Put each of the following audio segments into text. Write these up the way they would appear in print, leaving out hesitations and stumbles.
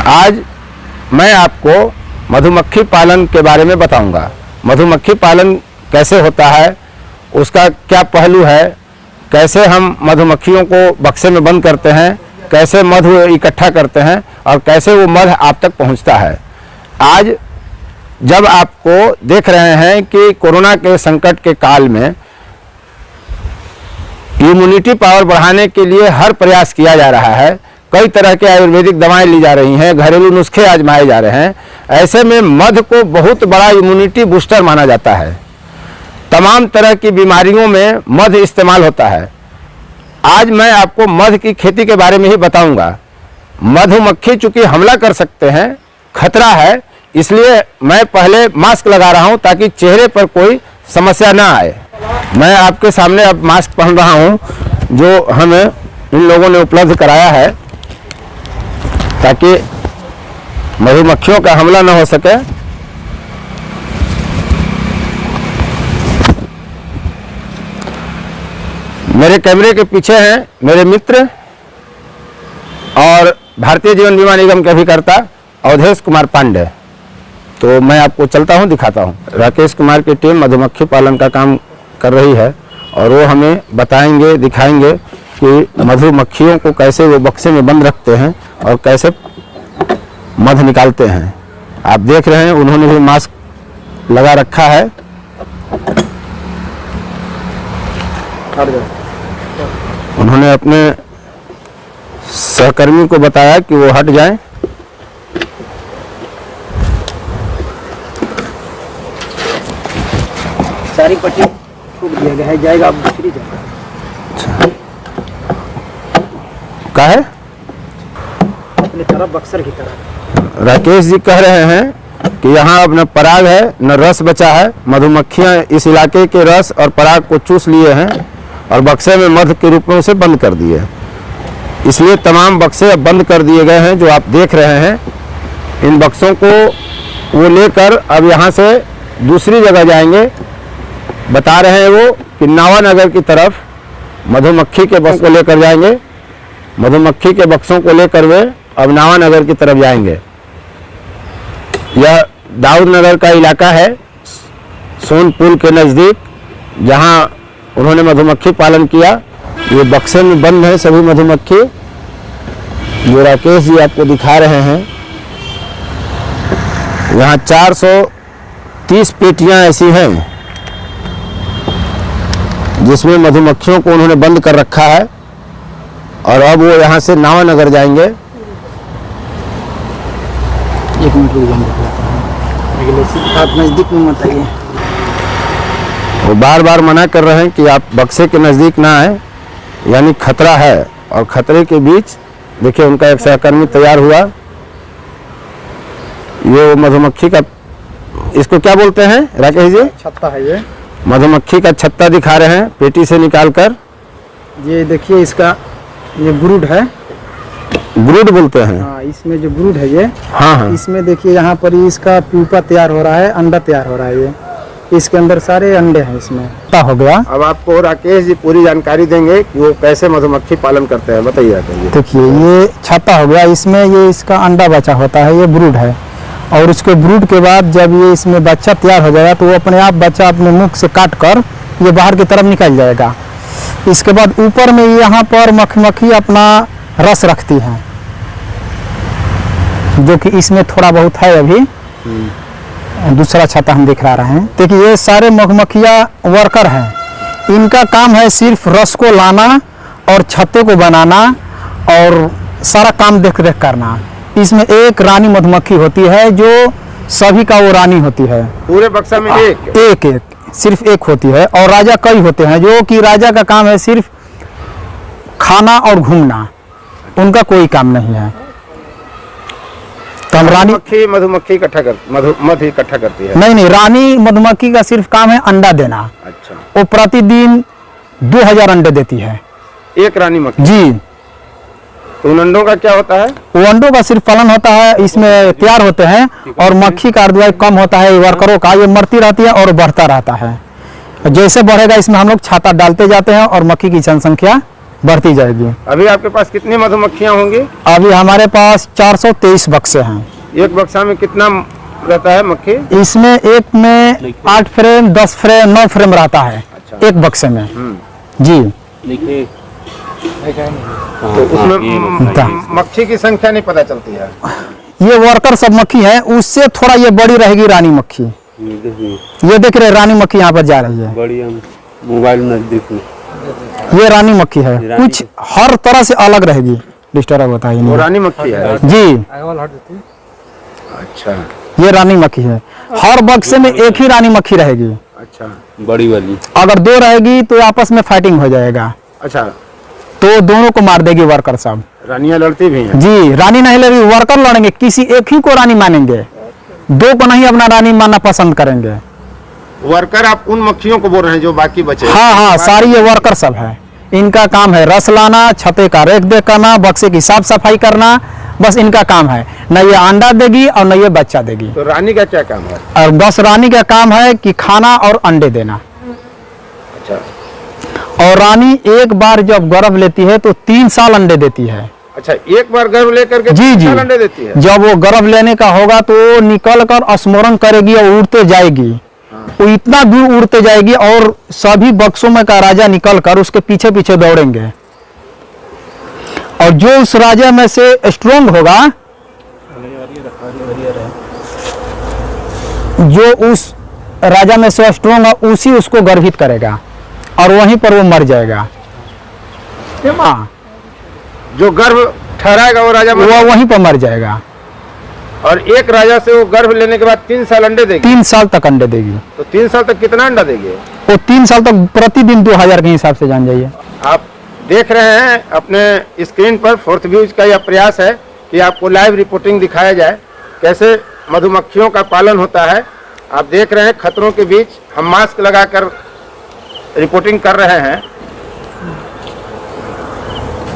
आज मैं आपको मधुमक्खी पालन के बारे में बताऊंगा। मधुमक्खी पालन कैसे होता है, उसका क्या पहलू है, कैसे हम मधुमक्खियों को बक्से में बंद करते हैं, कैसे मधु इकट्ठा करते हैं और कैसे वो मध आप तक पहुंचता है। आज जब आपको देख रहे हैं कि कोरोना के संकट के काल में इम्यूनिटी पावर बढ़ाने के लिए हर प्रयास किया जा रहा है, कई तरह के आयुर्वेदिक दवाएं ली जा रही हैं, घरेलू नुस्खे आजमाए जा रहे हैं। ऐसे में मध को बहुत बड़ा इम्यूनिटी बूस्टर माना जाता है। तमाम तरह की बीमारियों में मध इस्तेमाल होता है। आज मैं आपको मध की खेती के बारे में ही बताऊंगा। मधुमक्खी चूंकि हमला कर सकते हैं, खतरा है, इसलिए मैं पहले मास्क लगा रहा हूं ताकि चेहरे पर कोई समस्या ना आए। मैं आपके सामने अब मास्क पहन रहा हूं जो हमें इन लोगों ने उपलब्ध कराया है ताकि मधुमक्खियों का हमला न हो सके। मेरे कैमरे के पीछे हैं मेरे मित्र और भारतीय जीवन बीमा निगम के अभिकर्ता अवधेश कुमार पांडे। तो मैं आपको चलता हूं, दिखाता हूं। राकेश कुमार की टीम मधुमक्खी पालन का काम कर रही है और वो हमें बताएंगे, दिखाएंगे कि मधुमक्खियों को कैसे वो बक्से में बंद रखते हैं और कैसे मध निकालते हैं। आप देख रहे हैं उन्होंने भी मास्क लगा रखा है। उन्होंने अपने सहकर्मी को बताया कि वो हट जाएं। सारी पट्टी ठोक दिया गया है, जाएगा अब दूसरी जगह। का है अपने तरफ बक्सर की तरफ। राकेश जी कह रहे हैं कि यहाँ अब न पराग है न रस बचा है। मधुमक्खियाँ इस इलाके के रस और पराग को चूस लिए हैं और बक्से में मध के रूप में उसे बंद कर दिए। इसलिए तमाम बक्से अब बंद कर दिए गए हैं जो आप देख रहे हैं। इन बक्सों को वो लेकर अब यहाँ से दूसरी जगह जाएंगे। बता रहे हैं वो कि नावानगर की तरफ मधुमक्खी के बक्सों को लेकर जाएंगे। मधुमक्खी के बक्सों को लेकर वे अब नावानगर की तरफ जाएंगे। यह दाऊद नगर का इलाका है, सोनपुर के नज़दीक, जहां उन्होंने मधुमक्खी पालन किया। ये बक्से में बंद है सभी मधुमक्खी जो राकेश जी आपको दिखा रहे हैं। यहाँ 430 पेटियां ऐसी हैं जिसमें मधुमक्खियों को उन्होंने बंद कर रखा है और अब वो यहाँ से नावानगर जाएंगे। एक मिनट आप नज़दीक में मत आइए। वो बार बार मना कर रहे हैं कि आप बक्से के नज़दीक ना आए, यानी खतरा है। और खतरे के बीच देखिए उनका एक सहकर्मी तैयार हुआ। ये मधुमक्खी का, इसको क्या बोलते हैं राकेश जी? छत्ता है ये। मधुमक्खी का छत्ता दिखा रहे हैं पेटी से निकालकर। ये देखिए इसका ये ब्रूड है। ब्रूड बोलते हैं? हाँ, इसमें जो ब्रूड है ये, हाँ हाँ, इसमें देखिए यहाँ पर इसका प्यूपा तैयार हो रहा है, अंडा तैयार हो रहा है। ये इसके अंदर सारे अंडे हैं इसमें। हो गया। अब आपको राकेश जी पूरी जानकारी देंगे कि वो कैसे मधुमक्खी पालन करते हैं। बताइए राकेश जी। देखिए ये छत्ता हो गया, इसमें ये इसका अंडा बचा होता है, ये ब्रूड है। और उसके ब्रूड के बाद जब ये इसमें बच्चा तैयार हो जाएगा तो वो अपने आप बच्चा अपने मुख से काट कर ये बाहर की तरफ निकल जाएगा। इसके बाद ऊपर में यहाँ पर मधुमक्खी अपना रस रखती हैं, जो कि इसमें थोड़ा बहुत है अभी। दूसरा छत्ता हम दिखा रहे हैं। देखिए ये सारे मधुमक्खियाँ वर्कर हैं। इनका काम है सिर्फ रस को लाना और छत्ते को बनाना और सारा काम देख रेख करना। इसमें एक रानी मधुमक्खी होती है जो सभी का वो रानी होती है। पूरे बक्सा में एक सिर्फ एक होती है और राजा कई होते हैं, जो कि राजा का काम है सिर्फ खाना और घूमना, उनका कोई काम नहीं है। तो हम रानी मधुमक्खी इकट्ठा कर मध इकट्ठा करती है? नहीं, रानी मधुमक्खी का सिर्फ काम है अंडा देना। अच्छा। वो प्रतिदिन 2000 अंडे देती है एक रानी मक्खी जी। तो उन अंडों का क्या होता है? वो अंडों का सिर्फ फलन होता है, इसमें तैयार होते हैं और मक्खी का अर्धवायु कम होता है वर्करों का। ये मरती रहती है और बढ़ता रहता है। जैसे बढ़ेगा इसमें हम लोग छाता डालते जाते हैं और मक्खी की जनसंख्या बढ़ती जाएगी। अभी आपके पास कितनी मधुमक्खियां होंगी? अभी हमारे पास 423 बक्से हैं। एक बक्सा में कितना रहता है मक्खी? इसमें एक में 8 फ्रेम, 10 फ्रेम, 9 फ्रेम रहता है। अच्छा। एक बक्से में। जी। तो उसमें मक्खी की संख्या नहीं पता चलती है। ये वर्कर सब मक्खी है, उससे थोड़ा ये बड़ी रहेगी रानी मक्खी। ये देख रहे रानी मक्खी यहाँ पर जा रही है। बड़ी हम मोबाइल में देखो। ये रानी मक्खी है, कुछ हर तरह से अलग रहेगी। डिस्टर्ब होता है वो रानी मक्खी है जी। अच्छा, ये रानी मक्खी है। हर बक्से में एक ही रानी मक्खी रहेगी। अच्छा, बड़ी वाली। अगर 2 रहेगी तो आपस में फाइटिंग हो जाएगा, अच्छा, तो दोनों को मार देगी वर्कर सब। रानियां लड़ती भी हैं? जी, रानी नहीं लड़ेगी, वर्कर लड़ेंगे। किसी एक ही को रानी मानेंगे, 2 को नहीं अपना रानी मानना पसंद करेंगे। वर्कर आप उन मक्खियों को बोल रहे हैं जो बाकी बचे? हाँ हाँ, सारी ये वर्कर सब है। इनका काम है रस लाना, छते का रेख देख करना, बक्से की साफ सफाई करना, बस इनका काम है। न ये अंडा देगी और न ये बच्चा देगी। तो रानी का क्या काम है? और बस रानी का काम है कि खाना और अंडे देना। अच्छा, और रानी एक बार जब गर्भ लेती है तो 3 साल अंडे देती है। अच्छा, एक बार गर्भ लेकर के जी जी, अंडे देती है? जब वो गर्भ लेने का होगा तो निकल कर स्मरण करेगी और उड़ते जाएगी। वो इतना दूर उड़ते जाएगी और सभी बक्सों में का राजा निकल कर उसके पीछे पीछे दौड़ेंगे। और जो उस राजा में से स्ट्रोंग होगा, जो उस राजा में से स्ट्रोंग है, उसी उसको गर्भित करेगा और वहीं पर वो मर जाएगा। जो गर्भ ठहराएगा वो राजा वो वहीं पर मर जाएगा। और एक राजा से वो गर्भ लेने के बाद 3 साल अंडे देगी? 3 साल तक अंडे देगी। तो 3 साल तक कितना अंडा देगी वो? 3 साल तक प्रतिदिन 2000 के हिसाब से जान जाइए। आप देख रहे हैं अपने स्क्रीन पर, फोर्थ व्यूज का यह प्रयास है कि आपको लाइव रिपोर्टिंग दिखाया जाए कैसे मधुमक्खियों का पालन होता है। आप देख रहे हैं खतरों के बीच हम मास्क लगाकर रिपोर्टिंग कर रहे हैं।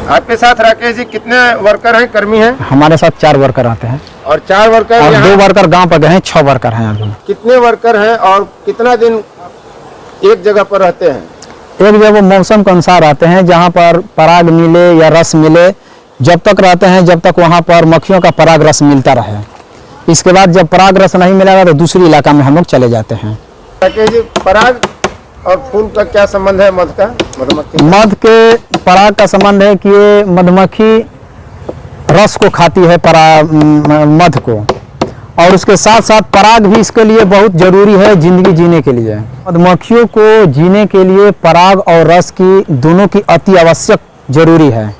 आपके साथ राकेश जी कितने वर्कर हैं, कर्मी हैं? हमारे साथ 4 वर्कर आते हैं और 4 वर्कर और 2 वर्कर गांव पर गए हैं, 6 वर्कर हैं अभी। कितने वर्कर हैं और कितना दिन एक जगह पर रहते हैं? एक जब वो मौसम के अनुसार आते हैं, जहाँ पर पराग मिले या रस मिले, जब तक रहते हैं जब तक वहाँ पर मक्खियों का पराग रस मिलता रहे। इसके बाद जब पराग रस नहीं मिलेगा तो दूसरी इलाका में हम लोग चले जाते हैं। राकेश जी, पराग और फूल का क्या संबंध है मध का, मधुमक्खी? मध के पराग का संबंध है कि ये मधुमक्खी रस को खाती है, मध को, और उसके साथ साथ पराग भी इसके लिए बहुत जरूरी है जिंदगी जीने के लिए। मधुमक्खियों को जीने के लिए पराग और रस की दोनों की अति आवश्यक जरूरी है।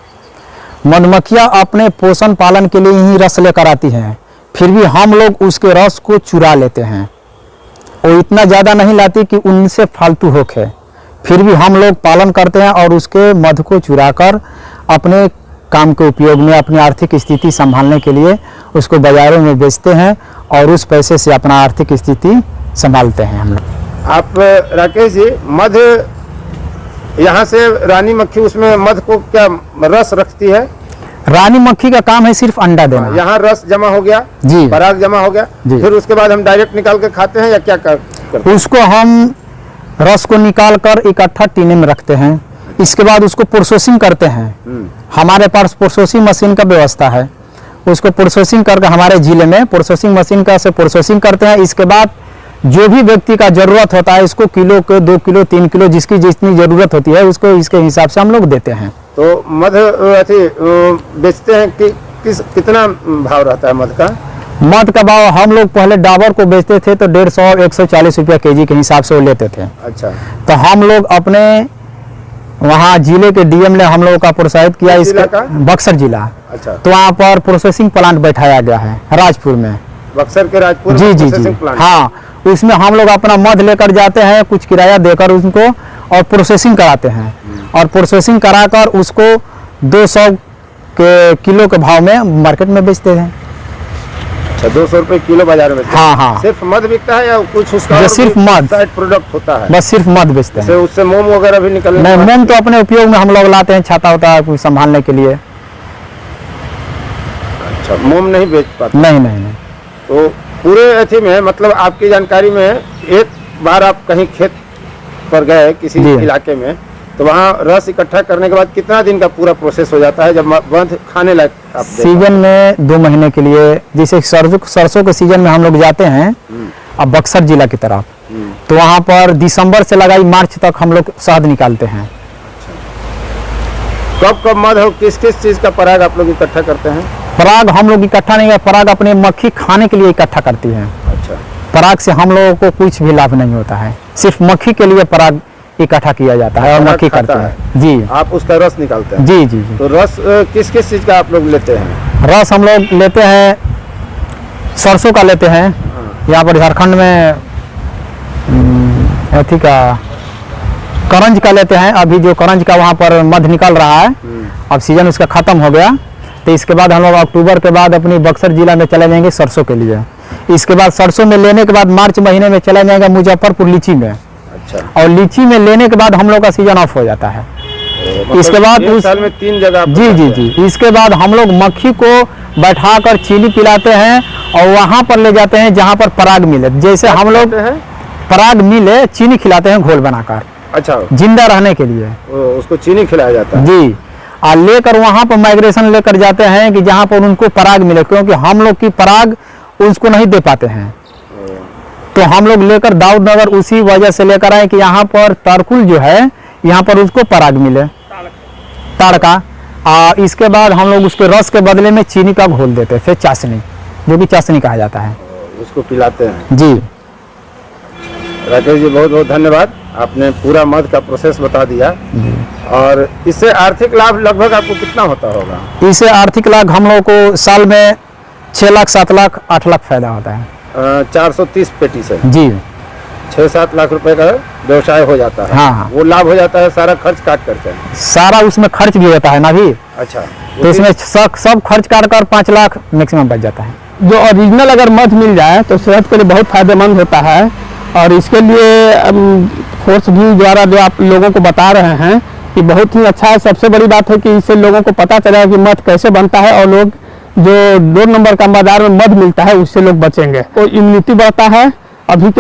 मधुमक्खियां अपने पोषण पालन के लिए ही रस लेकर आती हैं, फिर भी हम लोग उसके रस को चुरा लेते हैं। वो इतना ज़्यादा नहीं लाती कि उनसे फालतू होके, फिर भी हम लोग पालन करते हैं और उसके मध को चुराकर अपने काम के उपयोग में, अपनी आर्थिक स्थिति संभालने के लिए उसको बाजारों में बेचते हैं और उस पैसे से अपना आर्थिक स्थिति संभालते हैं हम लोग। आप राकेश जी, मध यहाँ से रानी मक्खी उसमें मध को क्या रस रखती है? रानी मक्खी का काम है सिर्फ अंडा देना। यहाँ रस जमा हो गया जी, पराग जमा हो गया, फिर उसके बाद हम डायरेक्ट निकाल के खाते हैं या क्या करते? उसको हम रस को निकाल कर इकट्ठा टीने में रखते हैं। इसके बाद उसको प्रोसेसिंग करते हैं। हमारे पास प्रोसेसिंग मशीन का व्यवस्था है। उसको प्रोसेसिंग करके हमारे जिले में प्रोसेसिंग मशीन का से प्रोसेसिंग करते हैं। इसके बाद जो भी व्यक्ति का जरूरत होता है, इसको किलो के 2 किलो 3 किलो जिसकी जितनी जरूरत होती है उसको इसके हिसाब से हम लोग देते हैं। तो मध बेचते हैं कि कितना भाव रहता है मध का? मध का भाव हम लोग पहले डाबर को बेचते थे तो 150 140 रुपया केजी के हिसाब से वो लेते थे। अच्छा, तो हम लोग अपने वहाँ जिले के डीएम ने हम लोगों का प्रोत्साहित किया, इसका बक्सर जिला। अच्छा, तो वहाँ पर प्रोसेसिंग प्लांट बैठाया गया है राजपुर में। बक्सर के राजपुर जी में जी जी, हाँ, उसमें हम लोग अपना मध लेकर जाते हैं, कुछ किराया देकर उनको, और प्रोसेसिंग कराते हैं। और प्रोसेसिंग कराकर उसको 200 के किलो के भाव में मार्केट में बेचते हैं। अच्छा, 200 रुपए किलो बाजार में? हाँ हाँ। सिर्फ मध बिकता है या कुछ उसका सिर्फ मध साइड प्रोडक्ट होता है? बस सिर्फ मध बेचते हैं। उससे मोम वगैरह भी निकलने? नहीं, मोम तो अपने उपयोग में हम लोग लाते हैं, छाता होता है कुछ संभालने के लिए। अच्छा, मोम नहीं बेच पाते? नहीं नहीं नहीं। तो पूरे अथी में, मतलब आपकी जानकारी में, एक बार आप कहीं खेत पर गए किसी इलाके में, तो वहाँ रस इकट्ठा करने के बाद कितना दिन का पूरा प्रोसेस हो जाता है जब मध खाने लायक आप दे पाओ? सीजन में 2 महीने के लिए, जैसे सरसों के सीजन में हम लोग जाते हैं अब बक्सर जिला की तरफ, तो वहाँ पर दिसंबर से लगाई मार्च तक हम लोग शहद निकालते हैं। कब कब मध हो, किस किस चीज का पराग आप लोग इकट्ठा करते हैं? पराग हम लोग इकट्ठा नहीं है, पराग अपने मक्खी खाने के लिए इकट्ठा करती है। अच्छा, पराग से हम लोगों को कुछ भी लाभ नहीं होता है, सिर्फ मक्खी के लिए पराग इकट्ठा किया जाता है और पराग मक्खी खाता करती है। जी आप उसका रस निकालते हैं? जी जी जी। तो रस किस किस चीज का आप लोग लेते हैं? रस हम लोग लेते हैं सरसों का लेते हैं, यहाँ पर झारखंड में अथी का करंज का लेते हैं। अभी जो करंज का वहाँ पर मध निकल रहा है, अब सीजन उसका ख़त्म हो गया, तो इसके बाद हम लोग अक्टूबर के बाद अपनी बक्सर जिला में चले जाएंगे सरसों के लिए। इसके बाद सरसों में लेने के बाद मार्च महीने में चला जाएगा मुजफ्फरपुर लीची में। अच्छा, और लीची में लेने के बाद हम लोग का सीजन ऑफ हो जाता है। इसके बाद एक साल में 3 जगह आप जी लोग जी जाते हैं। जी, इसके बाद हम लोग मक्खी को बैठाकर चीनी पिलाते हैं और वहाँ पर ले जाते हैं जहाँ पर पराग मिले। जैसे हम लोग हैं? पराग मिले चीनी खिलाते हैं घोल बनाकर, अच्छा, जिंदा रहने के लिए। उसको चीनी खिलाया जाता है? जी, और लेकर वहाँ पर माइग्रेशन लेकर जाते हैं कि जहाँ पर उनको पराग मिले, क्योंकि हम लोग की पराग उसको नहीं दे पाते हैं। तो हम लोग लेकर दाऊदनगर उसी वजह से लेकर आए कि यहाँ पर तरकुल जो है यहाँ पर उसको पराग मिले, ताड़का। और इसके बाद हम लोग उसके रस के बदले में चीनी का घोल देते हैं, फिर चाशनी, जो कि चाशनी कहा जाता है, उसको पिलाते हैं। जी। राकेश जी बहुत बहुत धन्यवाद, आपने पूरा मध का प्रोसेस बता दिया। और इससे आर्थिक लाभ लगभग आपको कितना होता होगा? इससे आर्थिक लाभ हम लोग को साल में 6 लाख 7 लाख 8 लाख फायदा होता है। 430 पेटी से जी 6-7 लाख रुपए का व्यवसाय हो जाता है। हाँ, हाँ। वो लाभ हो जाता है, सारा खर्च काट करते हैं। सारा उसमें खर्च भी होता है ना भी, अच्छा, तो इसमें सब खर्च काट कर 5 लाख मैक्सिमम बच जाता है। जो ओरिजिनल अगर मध मिल जाए तो सेहत के लिए बहुत फायदेमंद होता है। और इसके लिए फोर्स भी द्वारा जो आप लोगों को बता रहे हैं कि बहुत ही अच्छा है। सबसे बड़ी बात है कि इससे लोगों को पता चला कि मध कैसे बनता है, और लोग जो 2 नंबर का बाजार में मध मिलता है उससे लोग बचेंगे। तो इम्यूनिटी बढ़ता है अभी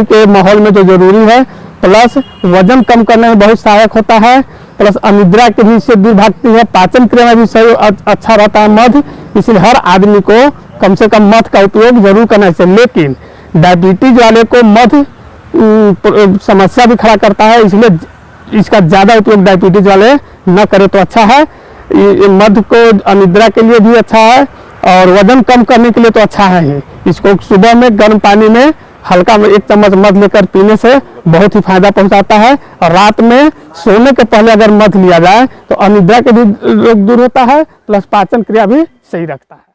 के माहौल में जो जरूरी है, प्लस वजन कम करने में बहुत सहायक होता है, प्लस अनिद्रा के भी इससे दूर भागती है, पाचन क्रिया में भी सही अच्छा रहता है मध। इसलिए हर आदमी को कम से कम मध का उपयोग जरूर करना चाहिए। लेकिन डायबिटीज वाले को मध समस्या भी खड़ा करता है, इसलिए इसका ज़्यादा उपयोग डायबिटीज वाले न करें तो अच्छा है। ये मध को अनिद्रा के लिए भी अच्छा है और वजन कम करने के लिए तो अच्छा है ही। इसको सुबह में गर्म पानी में हल्का में 1 चम्मच मध लेकर पीने से बहुत ही फायदा पहुंचाता है। और रात में सोने के पहले अगर मध लिया जाए तो अनिद्रा के भी रोग दूर होता है, प्लस पाचन क्रिया भी सही रखता है।